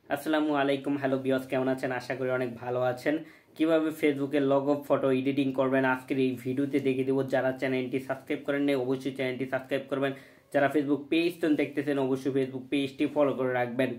আসসালামু আলাইকুম। Hello viewers, কেমন আছেন? আশা করি অনেক ভালো আছেন। কিভাবে ফেসবুকের লগো ফটো এডিটিং করবেন আজকের এই ভিডিওতে দেখিয়ে দেবো। যারা চ্যানেলটি সাবস্ক্রাইব করেন নাই অবশ্যই চ্যানেলটি সাবস্ক্রাইব করবেন। যারা ফেসবুক পেজটা দেখতেছেন অবশ্যই ফেসবুক পেজটি ফলো করে রাখবেন।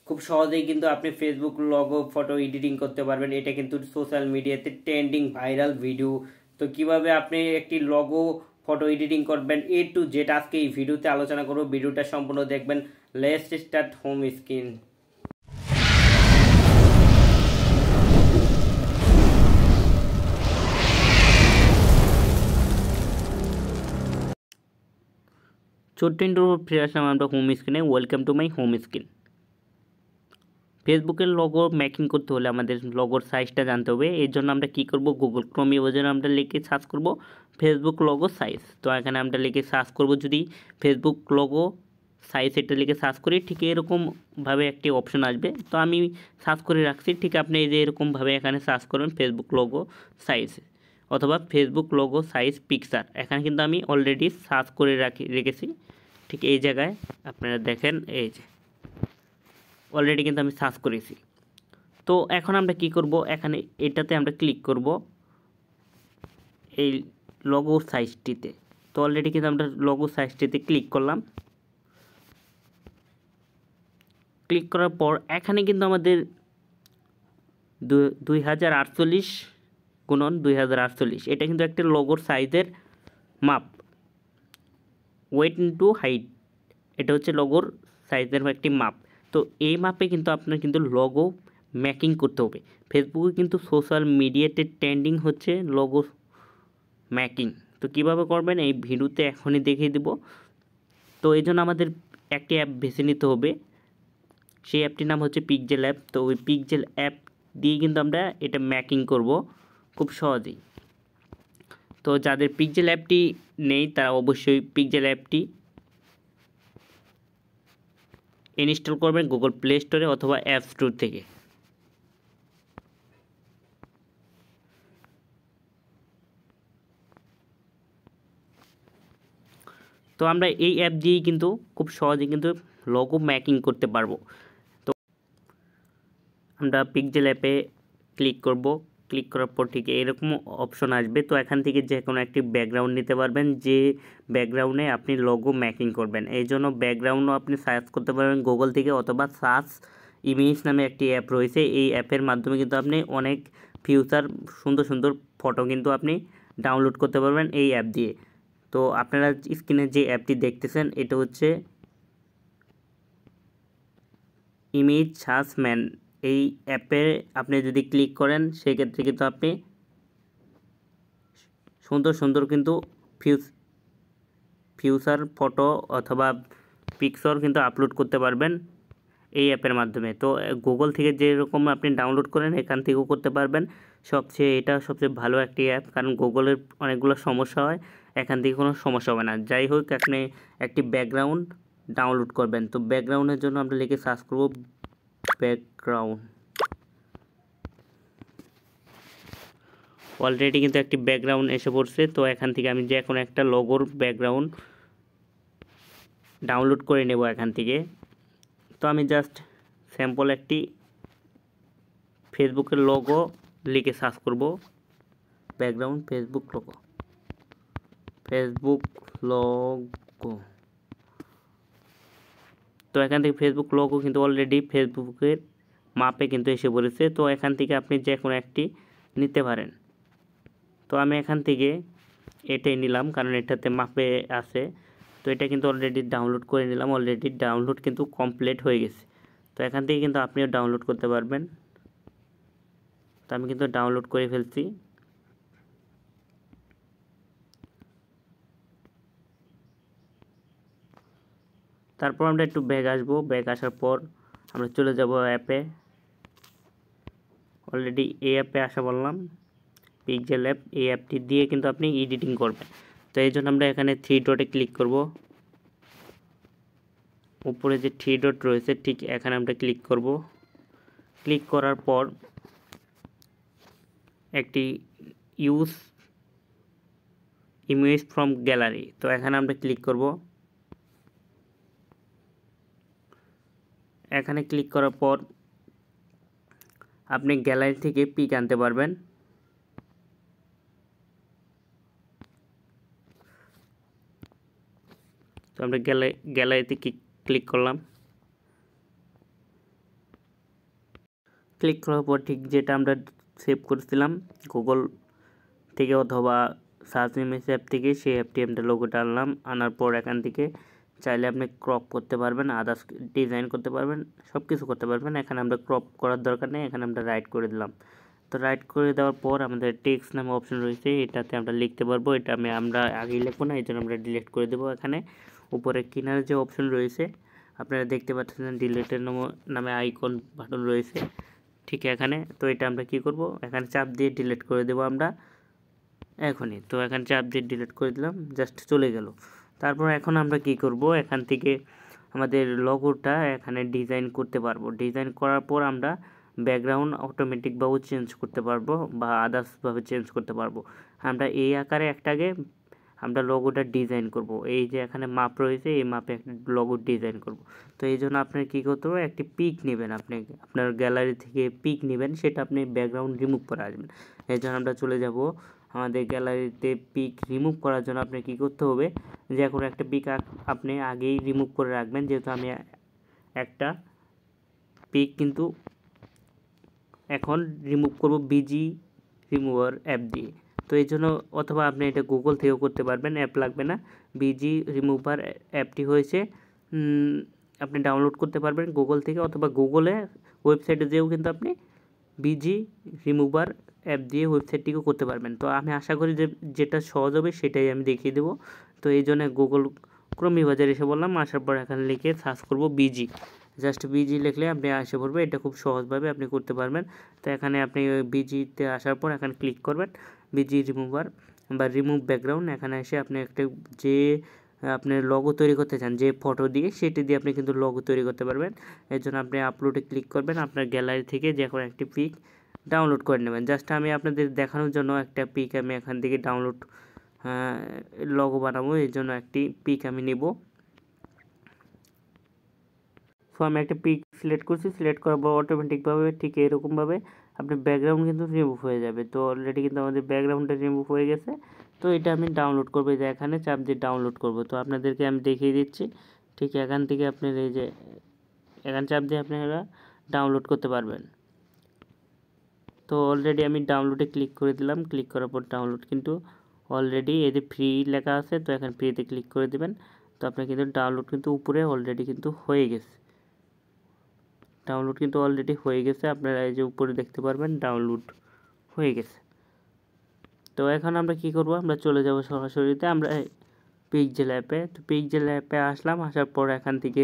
খুব সহজেই কিন্তু আপনি ফেসবুক লগো ফটো এডিটিং করতে পারবেন। এটা কিন্তু সোশ্যাল মিডিয়াতে ট্রেন্ডিং ভাইরাল ভিডিও। তো কিভাবে আপনি একটি লগো ফটো এডিটিং করবেন A to Z আজকে এই ভিডিওতে আলোচনা করব। ভিডিওটা সম্পূর্ণ দেখবেন। Let's start home screen. ছোট্ট ইন্ট্রো ফিরে আসলাম আমরা হোম স্ক্রিনে। Welcome to my home screen. ফেসবুকের লগো মেকিং করতে হলে আমাদের লগোর সাইজটা জানতে হবে। এর জন্য আমরা কী করব, গুগল ক্রোম ইউজারে আমরা লিখে সার্চ করব ফেসবুক লগো সাইজ। তো এখানে আমরা লিখে সার্চ করব, যদি ফেসবুক লগো সাইজ এটা লিখে সার্চ করি ঠিক এরকমভাবে একটি অপশন আসবে। তো আমি সার্চ করে রাখছি, ঠিক আপনি এই যে এরকমভাবে এখানে সার্চ করবেন ফেসবুক লগো সাইজ অথবা ফেসবুক লগো সাইজ পিকচার। এখানে কিন্তু আমি অলরেডি সার্চ করে রেখেছি। ঠিক এই জায়গায় আপনারা দেখেন, এই যে অলরেডি কিন্তু আমি সার্চ করেছি। তো এখন আমরা কি করব, এখানে এটাতে আমরা ক্লিক করব এই লগো সাইজটিতে। তো অলরেডি কিন্তু আমরা লগো সাইজটিতে ক্লিক করলাম। ক্লিক করার পর এখানে কিন্তু আমাদের 2048 × 2048 এটা কিন্তু একটা লগোর সাইজের মাপ। ওয়েট ইনটু হাইট এটা হচ্ছে লগোর সাইজের একটি মাপ। তো এই মাপে কিন্তু আপনার কিন্তু লগো মেকিং করতে হবে। ফেসবুকে কিন্তু সোশ্যাল মিডিয়াতে ট্রেন্ডিং হচ্ছে লগো মেকিং। তো কিভাবে করবেন এই ভিডিওতে এখনই দেখিয়ে দেব। তো এই জন্য আমাদের একটি অ্যাপ বেছে নিতে হবে। সেই অ্যাপটির নাম হচ্ছে পিক্সেল অ্যাপ। তো ওই পিক্সেল অ্যাপ দিয়ে কিন্তু আমরা এটা মেকিং করব খুব সহজেই। তো যাদের পিক্সেল অ্যাপটি নেই তারা অবশ্যই পিক্সেল অ্যাপটি ইনস্টল করবেন গুগল প্লে স্টোরে অথবা অ্যাপ স্টোর থেকে। তো আমরা এই অ্যাপ দিয়েই কিন্তু খুব সহজে কিন্তু লগো মেকিং করতে পারবো। তো আমরা পিক্সেল অ্যাপে ক্লিক করব। ক্লিক করার পর ঠিক এরকম অপশন আসবে। তো এখান থেকে যে কোনো একটি ব্যাকগ্রাউন্ড নিতে পারবেন, যে ব্যাকগ্রাউন্ডে আপনি লগো মেকিং করবেন। এই জন্য ব্যাকগ্রাউন্ডও আপনি সার্চ করতে পারবেন গুগল থেকে, অথবা সার্চ ইমেজ নামে একটি অ্যাপ রয়েছে। এই অ্যাপের মাধ্যমে কিন্তু আপনি অনেক ফিউচার সুন্দর সুন্দর ফটো কিন্তু আপনি ডাউনলোড করতে পারবেন এই অ্যাপ দিয়ে। তো আপনারা স্ক্রিনে যে অ্যাপটি দেখতেছেন এটা হচ্ছে ইমেজ সার্চ ম্যান। এই অ্যাপে আপনি যদি ক্লিক করেন সেক্ষেত্রে কিন্তু আপনি সুন্দর সুন্দর কিন্তু ফিউচার ফটো অথবা পিকচার কিন্তু আপলোড করতে পারবেন এই অ্যাপের মাধ্যমে। তো গুগল থেকে যেরকম আপনি ডাউনলোড করেন এখান থেকেও করতে পারবেন। এটা সবচেয়ে ভালো একটি অ্যাপ, কারণ গুগলের অনেকগুলো সমস্যা হয়, এখান থেকে কোনো সমস্যা হবে না। যাই হোক, আপনি একটি ব্যাকগ্রাউন্ড ডাউনলোড করবেন। তো ব্যাকগ্রাউন্ডের জন্য আমরা লিখে সার্চ করব ব্যাকগ্রাউন্ড। অলরেডি কিন্তু একটি ব্যাকগ্রাউন্ড এসে পড়ছে। তো এখান থেকে আমি যে এখন একটা লগোর ব্যাকগ্রাউন্ড ডাউনলোড করে নেব এখান থেকে। তো আমি জাস্ট স্যাম্পল একটি ফেসবুকের লগো লিখে সার্চ করব ব্যাকগ্রাউন্ড ফেসবুক লগো। তো এখান থেকে ফেসবুক লগো কিন্তু অলরেডি ফেসবুকের মাপে কিন্তু এসে পড়েছে। তো এখান থেকে আপনি যে কোনো একটি নিতে পারেন। তো আমি এখান থেকে এটাই নিলাম, কারণ এটাতে মাপে আছে। তো এটা কিন্তু অলরেডি ডাউনলোড করে নিলাম। অলরেডি ডাউনলোড কিন্তু কমপ্লিট হয়ে গেছে। তো এখান থেকে কিন্তু আপনিও ডাউনলোড করতে পারবেন। তো আমি কিন্তু ডাউনলোড করে ফেলছি। তারপর আমরা একটু ব্যাক আসবো। ব্যাক আসার পর আমরা চলে যাব অ্যাপে। অলরেডি এই অ্যাপে আসা বললাম পিক্সেল অ্যাপ। এই অ্যাপটি দিয়ে কিন্তু আপনি এডিটিং করবেন। তো এই জন্য আমরা এখানে 3 ডটে ক্লিক করব। উপরে যে 3 ডট রয়েছে ঠিক এখানে আমরা ক্লিক করব। ক্লিক করার পর একটি ইউজ ইমেজ ফ্রম গ্যালারি, তো এখানে আমরা ক্লিক করব। এখানে ক্লিক করার পর আপনি গ্যালারি থেকে পিক আনতে পারবেন। তো আমরা গ্যালারিতে ক্লিক করলাম। ক্লিক করার পর ঠিক যেটা আমরা সেভ করেছিলাম গুগল থেকে অথবা সার্চ ইমেজ অ্যাপ থেকে, সেই অ্যাপটি আমরা লোগোটা আনলাম। আনার পর এখান থেকে চাইলে আপনি ক্রপ করতে পারবেন, আদার্স ডিজাইন করতে পারবেন, সব কিছু করতে পারবেন। এখানে আমরা ক্রপ করার দরকার নেই, এখানে আমরা রাইট করে দিলাম। তো রাইট করে দেওয়ার পর আমাদের টেক্সট নামে অপশন রয়েছে, এটাতে আমরা লিখতে পারবো। এটা আমরা আগেই লিখবো না, এই জন্য আমরা ডিলিট করে দেবো। এখানে উপরে কিনারে যে অপশন রয়েছে আপনারা দেখতে পাচ্ছেন, ডিলিটের নামে আইকন বাটন রয়েছে ঠিক এখানে। তো এটা আমরা কি করব, এখানে চাপ দিয়ে ডিলিট করে দেবো আমরা এখনই। তো এখানে চাপ দিয়ে ডিলিট করে দিলাম, জাস্ট চলে গেল। তারপর এখন আমরা কি করব, এখান থেকে আমাদের লোগোটা এখানে ডিজাইন করতে পারবো। ডিজাইন করার পর আমরা ব্যাকগ্রাউন্ড অটোমেটিকভাবে চেঞ্জ করতে পারবো বা আদার্সভাবে চেঞ্জ করতে পারবো। আমরা এই আকারে একটাকে আমরা লোগোটা ডিজাইন করব। এই যে এখানে মাপ রয়েছে, এই মাপে একটা লোগো ডিজাইন করব। তো এই জন্য আপনার কী করতে হবে, একটি পিক নেবেন, আপনি আপনার গ্যালারি থেকে পিক নেবেন, সেটা আপনি ব্যাকগ্রাউন্ড রিমুভ করে আসবেন। এই জন্য আমরা চলে যাব আমাদের গ্যালারিতে। পিক রিমুভ করার জন্য আপনি কী করতে হবে, যে কোনো একটা পিক আপনি আগেই রিমুভ করে রাখবেন। যেহেতু আমি একটা পিক কিন্তু এখন রিমুভ করব বিজি রিমুভার অ্যাপ দিয়ে। তো এই জন্য, অথবা আপনি এটা গুগল থেকেও করতে পারবেন, অ্যাপ লাগবে না। বিজি রিমুভার অ্যাপটি হয়েছে, আপনি ডাউনলোড করতে পারবেন গুগল থেকে, অথবা গুগলে ওয়েবসাইটে যেও কিন্তু আপনি বিজি রিমুভার অ্যাপ দিয়ে ওয়েবসাইটটিকেও করতে পারবেন। তো আমি আশা করি যে যেটা সহজ হবে সেটাই আমি দেখিয়ে দেবো। তো এই জন্য গুগল ক্রোমি বাজারে এসে বললাম, আসার পর এখানে লিখে সার্চ করব বিজি, জাস্ট বিজি লিখলে আপনি আসে পড়বে। এটা খুব সহজভাবে আপনি করতে পারবেন। তো এখানে আপনি ওই বিজিতে আসার পর এখানে ক্লিক করবেন, বিজি রিমুভার বা রিমুভ ব্যাকগ্রাউন্ড। এখানে এসে আপনি একটা যে আপনি লোগো তৈরি করতে চান যে ফটো দিয়ে, সেটি দিয়ে আপনি কিন্তু লোগো তৈরি করতে পারবেন। এর জন্য আপনি আপলোডে ক্লিক করবেন, আপনার গ্যালারি থেকে যে কোনো একটি পিক ডাউনলোড করে নেবেন। জাস্ট আমি আপনাদের দেখানোর জন্য একটা পিক আমি এখান থেকে ডাউনলোড লোগো বানাবো, এর জন্য একটি পিক আমি নেব। সো আমি একটা পিক সিলেক্ট করছি, সিলেক্ট করার পর অটোমেটিকভাবে ঠিক এরকমভাবে আপনার ব্যাকগ্রাউন্ড কিন্তু রিমুভ হয়ে যাবে। তো অলরেডি কিন্তু আমাদের ব্যাকগ্রাউন্ডটা রিমুভ হয়ে গেছে। তো এটা আমি ডাউনলোড করবো, যে এখানে চাপ দিয়ে ডাউনলোড করব। তো আপনাদেরকে আমি দেখিয়ে দিচ্ছি, ঠিক এখান থেকে আপনার এই যে এখানে চাপ দিয়ে আপনারা ডাউনলোড করতে পারবেন। তো অলরেডি আমি ডাউনলোডে ক্লিক করে দিলাম। ক্লিক করার পর ডাউনলোড কিন্তু অলরেডি এই যে ফ্রি লেখা আছে, তো এখানে ফ্রিতে ক্লিক করে দেবেন। তো আপনার কিন্তু ডাউনলোড কিন্তু উপরে অলরেডি কিন্তু হয়ে গেছে, ডাউনলোড কিন্তু অলরেডি হয়ে গেছে। আপনারা এই যে উপরে দেখতে পারবেন ডাউনলোড হয়ে গেছে। তো এখন আমরা কি করব, আমরা চলে যাব সরাসরিতে আমরা পিক্সেল অ্যাপে। তো পিক্সেল অ্যাপে আসলাম, আসার পর এখান থেকে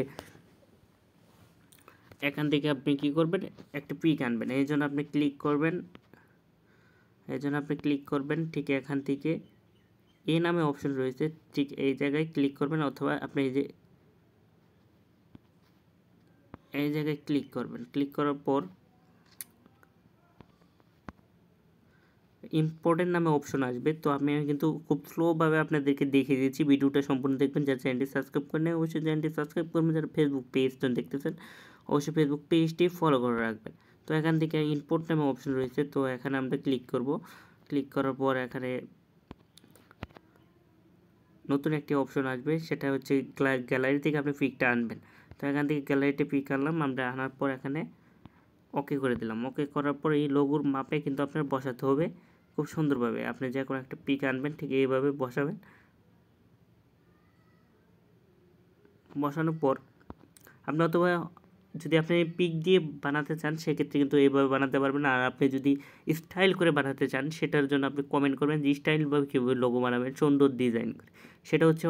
আপনি কি করবেন, একটা পিক আনবেন। এই জন্য আপনি ক্লিক করবেন, ঠিক এখান থেকে এই নামে অপশন রয়েছে, ঠিক এই জায়গায় ক্লিক করবেন, অথবা আপনি এই জায়গায় ক্লিক করবেন। ক্লিক করার পর ইম্পোর্টেন্ট নামে অপশন আসবে। তো আমি কিন্তু খুব স্লোভাবে আপনাদেরকে দেখিয়ে দিচ্ছি, ভিডিওটা সম্পূর্ণ দেখবেন। যারা চ্যানেলটি সাবস্ক্রাইব করেন অবশ্যই চ্যানেলটি সাবস্ক্রাইব করবেন। যারা ফেসবুক পেজটা দেখতেছেন অবশ্যই ফেসবুক পেজটি ফলো করে রাখবেন। তো এখান থেকে ইম্পোর্ট নামে অপশন রয়েছে, তো এখানে আমরা ক্লিক করব। ক্লিক করার পর এখানে নতুন একটি অপশন আসবে, সেটা হচ্ছে গ্যালারি থেকে আপনি পিকটা আনবেন। তো এখান থেকে গ্যালারিতে পিক আনলাম, আমরা আনার পর এখানে ওকে করে দিলাম। ওকে করার পর এই লোগোর মাপে কিন্তু আপনার বসাতে হবে খুব সুন্দরভাবে। আপনি যে কোনো একটা পিক আনবেন, ঠিক এইভাবে বসাবেন। বসানোর পর আপনি অথবা যদি আপনি পিক দিয়ে বানাতে চান সেক্ষেত্রে কিন্তু এইভাবে বানাতে পারবেন। আর আপনি যদি স্টাইল করে বানাতে চান সেটার জন্য আপনি কমেন্ট করবেন যে স্টাইলভাবে কীভাবে লোগো বানাবেন সুন্দর ডিজাইন করে। সেটা হচ্ছে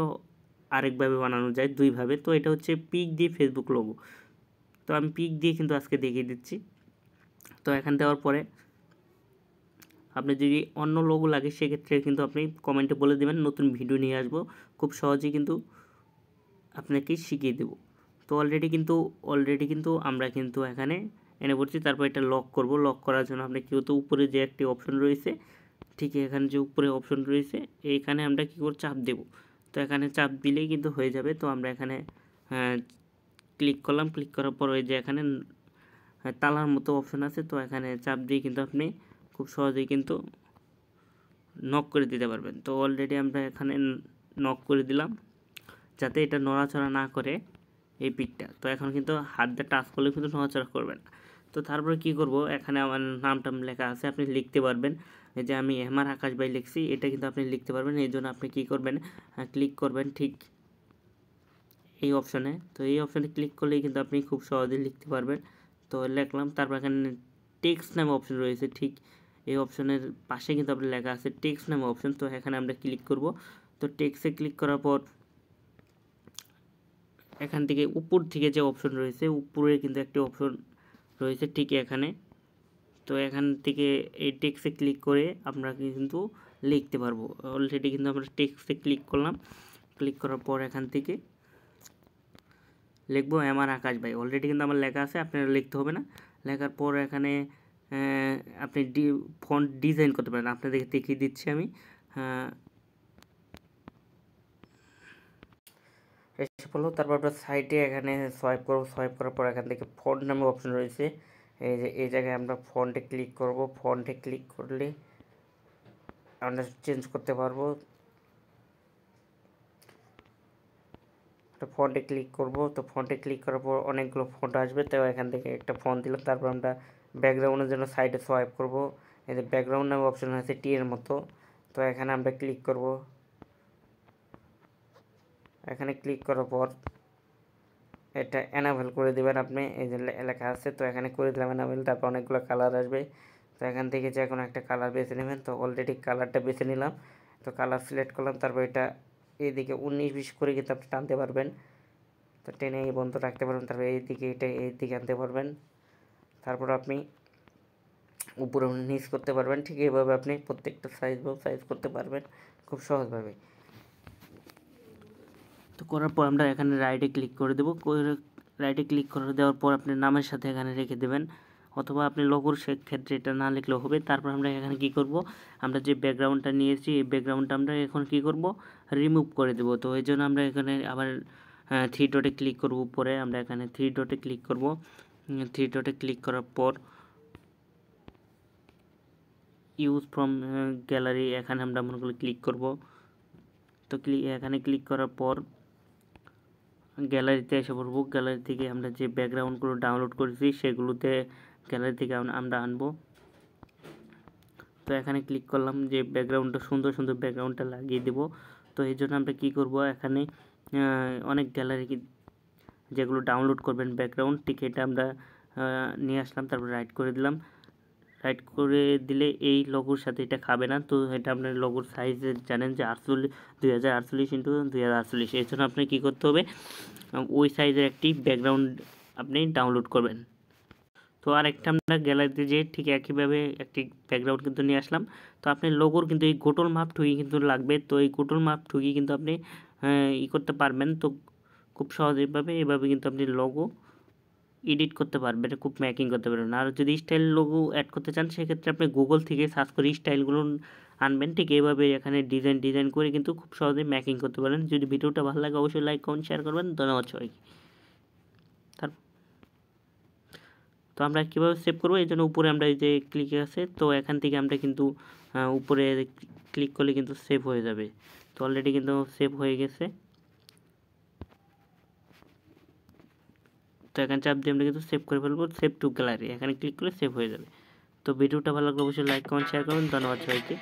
আরেকভাবে বানানো যায়, দুইভাবে। তো এটা হচ্ছে পিক দিয়ে ফেসবুক লোগো। তো আমি পিক দিয়ে কিন্তু আজকে দেখিয়ে দিচ্ছি। তো এখান দেওয়ার পরে আপনি যদি অন্য লোগো লাগে সেক্ষেত্রে কিন্তু আপনি কমেন্টে বলে দেবেন, নতুন ভিডিও নিয়ে আসবো, খুব সহজেই কিন্তু আপনাকে শিখিয়ে দেব। তো অলরেডি কিন্তু আমরা কিন্তু এখানে এনে পড়ছি। তারপর এটা লক করব। লক করার জন্য আপনি কী হতো, উপরে যে একটি অপশন রয়েছে, ঠিক এখানে যে উপরে অপশন রয়েছে এইখানে আমরা কী করব, চাপ দেব। তো এখানে চাপ দিলেই কিন্তু হয়ে যাবে। তো আমরা এখানে ক্লিক করলাম, ক্লিক করার পর ওই যে এখানে তালার মতো অপশন আছে, তো এখানে চাপ দিয়ে কিন্তু আপনি খুব সহজেই কিন্তু নক করে দিতে পারবেন। তো অলরেডি আমরা এখানে নক করে দিলাম যাতে এটা নড়াচড়া না করে এই পিকটা। তো এখন কিন্তু হাত দিয়ে টাচ করলে কিন্তু নড়াচড়া করবে না। তো তারপরে কি করব, এখানে আমার নামটা লেখা আছে, আপনি লিখতে পারবেন। এই যে আমি এমআর আকাশ ভাই লিখছি, এটা কিন্তু আপনি লিখতে পারবেন। এই জন্য আপনি কী করবেন, ক্লিক করবেন ঠিক এই অপশনে। তো এই অপশনে ক্লিক করলেই কিন্তু আপনি খুব সহজেই লিখতে পারবেন। তো লিখলাম, তারপর এখানে টেক্সট নামে অপশন রয়েছে, ঠিক এই অপশনের পাশে কিন্তু আপনার লেখা আছে টেক্সট নামে অপশন। তো এখানে আমরা ক্লিক করব। তো টেক্সটে ক্লিক করার পর এখান থেকে উপর থেকে যে অপশন রয়েছে, উপরে কিন্তু একটি অপশন রয়েছে ঠিক এখানে। তো এখান থেকে এই টেক্সটে ক্লিক করে আমরা কিন্তু লিখতে পারবো। অলরেডি কিন্তু আমরা টেক্সটে ক্লিক করলাম, ক্লিক করার পর এখান থেকে লিখবো এমআর আকাশ ভাই। অলরেডি কিন্তু আমার লেখা আছে, আপনারা লিখতে হবে না। লেখার পর এখানে আপনি ফন্ট ডিজাইন করতে পারেন, আপনাদেরকে দেখিয়ে দিচ্ছি আমি। এসে পড়লো, তারপর আমরা সাইডে এখানে সোয়াইপ করবো, সোয়াইপ করার পর এখান থেকে ফন্ট নামে অপশন রয়েছে, এই যে এই জায়গায় আমরা ফন্টে ক্লিক করব। ফন্টে ক্লিক করলে আমরা চেঞ্জ করতে পারবো। ফন্টে ক্লিক করব। তো ফন্টে ক্লিক করার পর অনেকগুলো ফন্ট আসবে, তো এখান থেকে একটা ফন্ট দিলাম। তারপর আমরা ব্যাকগ্রাউন্ডের জন্য সাইডে সোয়াইপ করব। এই যে ব্যাকগ্রাউন্ড নামে অপশন আছে টি এর মতো, তো এখানে আমরা ক্লিক করব। এখানে ক্লিক করার পর এটা এনাবেল করে দেবেন আপনি, এই যে লেখা আছে, তো এখানে করে দিলাম এনাবেল। তারপর অনেকগুলো কালার আসবে, তো এখান থেকে যে কোনো একটা কালার বেছে নেবেন। তো অলরেডি কালারটা বেছে নিলাম, তো কালার সিলেক্ট করলাম। তারপর এটা এইদিকে 19-20 করে কিন্তু আপনি টানতে পারবেন, তো টেনে এই বন্ধ রাখতে পারবেন। তারপর এইদিকে এটা এইদিকে আনতে পারবেন। তারপর আপনি উপরে নিচ করতে পারবেন। ঠিক এইভাবে আপনি প্রত্যেকটা সাইজ করতে পারবেন খুব সহজভাবে। তো করার পর আমরা এখানে রাইটে ক্লিক করে দেবো। রাইটে ক্লিক করে দেওয়ার পর আপনি নামের সাথে এখানে রেখে দেবেন, অথবা আপনি লোগোর সেক্ষেত্রে এটা না লিখলেও হবে। তারপর আমরা এখানে কি করব, আমরা যে ব্যাকগ্রাউন্ডটা নিয়েছি এই ব্যাকগ্রাউন্ডটা আমরা এখন কি করব, রিমুভ করে দেব। তো এই জন্য আমরা এখানে আবার 3 ডটে ক্লিক করব। উপরে আমরা এখানে 3 ডটে ক্লিক করব। 3 ডটে ক্লিক করার পর ইউজ ফ্রম গ্যালারি, এখানে আমরা মনে করি ক্লিক করব। তো এখানে ক্লিক করার পর গ্যালারিতে এসে পড়বো। গ্যালারি থেকে আমরা যে ব্যাকগ্রাউন্ডগুলো ডাউনলোড করেছি সেগুলোতে গ্যালারি থেকে আমরা আনবো। তো এখানে ক্লিক করলাম, যে ব্যাকগ্রাউন্ডটা সুন্দর সুন্দর ব্যাকগ্রাউন্ডটা লাগিয়ে দেব। তো এই জন্য আমরা কী করব, এখানে অনেক গ্যালারি যেগুলো ডাউনলোড করবেন ব্যাকগ্রাউন্ড, ঠিক এটা আমরা নিয়ে আসলাম। তারপর রাইট করে দিলাম। রাইট করে দিলে এই লোগোর সাথে এটা খাবে না। তো এটা আপনার লোগোর সাইজ জানেন যে 2048x2048, এই জন্য আপনি কী করতে হবে, ওই সাইজের একটি ব্যাকগ্রাউন্ড আপনি ডাউনলোড করবেন। তো আরেকটা আমরা গ্যালারিতে যে ঠিক একইভাবে একটি ব্যাকগ্রাউন্ড কিন্তু নিয়ে আসলাম। তো আপনি লোগোর কিন্তু এই গোটল মাপ ঠুকি কিন্তু লাগবে। তো এই গোটল মাপ ঠুকি কিন্তু আপনি করতে পারবেন। তো খুব সহজভাবে এভাবে কিন্তু আপনি লোগো এডিট করতে পারবেন, খুব ম্যাকিং করতে পারবেন। আর যদি স্টাইল লোগো অ্যাড করতে চান সেক্ষেত্রে আপনি গুগল থেকে সার্চ করে স্টাইলগুলো আনবেন। ঠিক এইভাবে এখানে ডিজাইন করে কিন্তু খুব সহজে ম্যাকিং করতে পারেন। যদি ভিডিওটা ভালো লাগে অবশ্যই লাইক কমেন্ট শেয়ার করবেন। ধন্যবাদ সবাইকে। তো আমরা কীভাবে সেভ করবো, এই জন্য উপরে আমরা এই যে ক্লিক আছে, তো এখান থেকে আমরা কিন্তু উপরে ক্লিক করলে কিন্তু সেভ হয়ে যাবে। তো অলরেডি কিন্তু সেভ হয়ে গেছে। তো এখানে চাপ দিয়ে আমরা কিন্তু সেভ করে ফেলবো, সেভ টু গ্যালারি, এখানে ক্লিক করলে সেভ হয়ে যাবে। তো ভিডিওটা ভালো লাগলে অবশ্যই লাইক কমেন্ট শেয়ার করবেন। ধন্যবাদ সবাইকে।